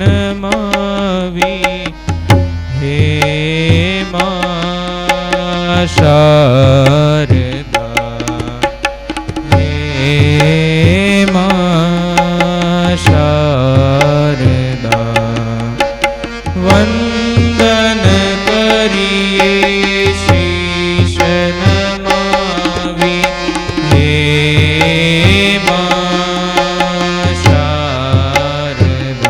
નમાવી હે મા શારદા હે મા શારદા વંદન કરીએ શીશ નમાવી હે મા શારદા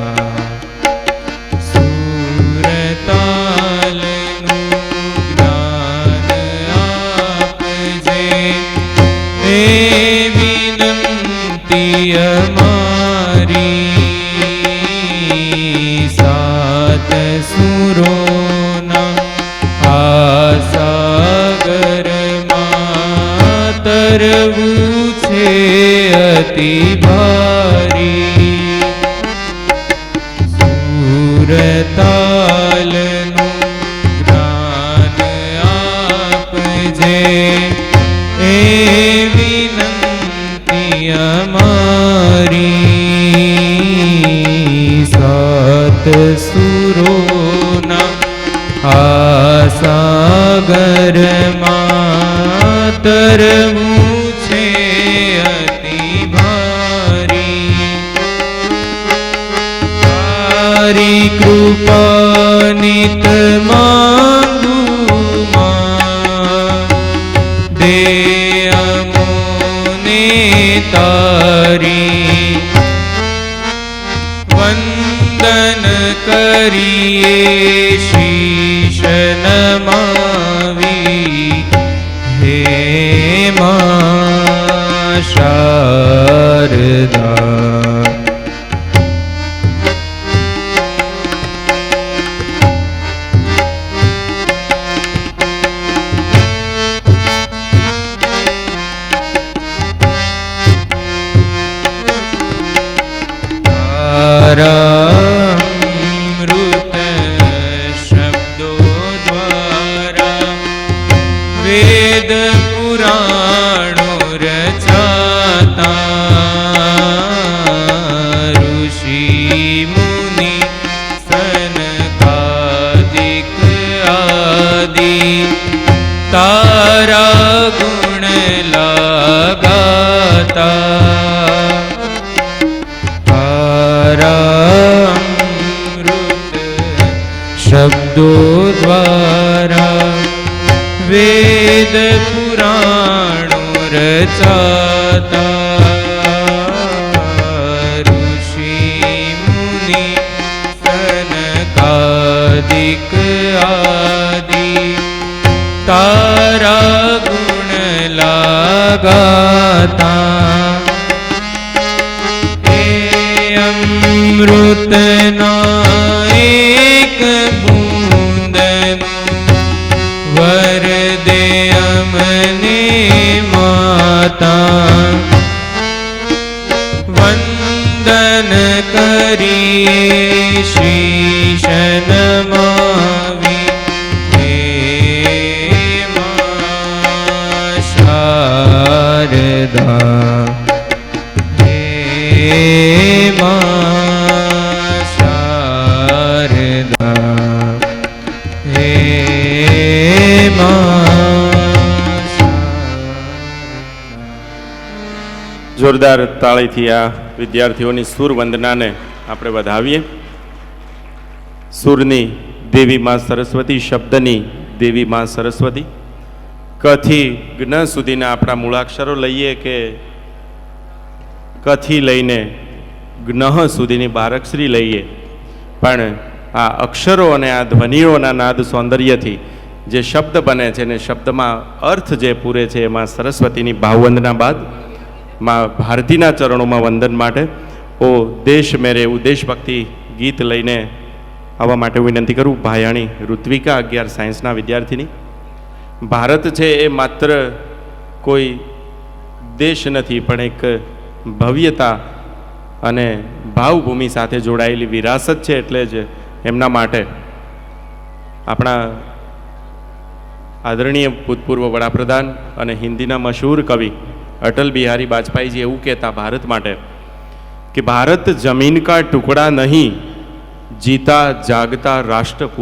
સુરતાલનું જ્ઞાન આપજે એ વિનંતી અમારી સાત સુરોના આ સાગરમાં તરવું છે અતિ ભારી સુરતાલનું જ્ઞાન આપજે એ વિનંતી અમારી સાત સુરોના આ સાગરમાં તરવું છે અતિ ભારી તારી કૃપા નિત માંગું માં દે અમોને તારી વંદન કરીએ શીશ નમાવી હે મા શારદા અમૃત શબ્દો દ્વારા વેદ પુરાણો રચાતા ઋષિ મુનિ સનકાદિક આદિ તારા ગુણ લગાતા અમૃત શબ્દો દ્વારા વેદ પુરાણો રચાતા ઋષિ મુનિ સનકાદિક આદિ તારા ગુણ લગાતા અમૃતના એક બૂંદનું વર દે અમને માતા વંદન કરીએ શીશ નમાવી હે મા શારદા હે મા શારદા હે જોરદાર તાળીથી આ વિદ્યાર્થીઓની સુર વંદનાને આપણે વધાવીએ. સુરની દેવી માં સરસ્વતી, શબ્દની દેવી માં સરસ્વતી. કથી જ્ઞ સુધીના આપણા મૂળાક્ષરો લઈએ કે કથી લઈને જ્ઞ સુધીની બારક્ષરી લઈએ, પણ આ અક્ષરો અને આ ધ્વનિઓના નાદ સૌંદર્યથી જે શબ્દ બને છે ને શબ્દમાં અર્થ જે પૂરે છે એમાં સરસ્વતીની ભાવવંદના બાદ માં ભારતીના ચરણોમાં વંદન માટે ઓ દેશ મેરે એવું દેશભક્તિ ગીત લઈને આવવા માટે વિનંતી કરું. ભાયાણી ઋત્વિકા 11 સાયન્સના વિદ્યાર્થીની. ભારત છે એ માત્ર કોઈ દેશ નથી, પણ એક ભવ્યતા અને ભાવભૂમિ સાથે જોડાયેલી વિરાસત છે. એટલે જ એમના માટે આપણા આદરણીય ભૂતપૂર્વ વડાપ્રધાન અને હિન્દીના મશહૂર કવિ અટલ બિહારી વાજપેયીજી એવું કહેતા ભારત માટે કે ભારત જમીન કા ટુકડા નહીં જીતા જાગતા રાષ્ટ્ર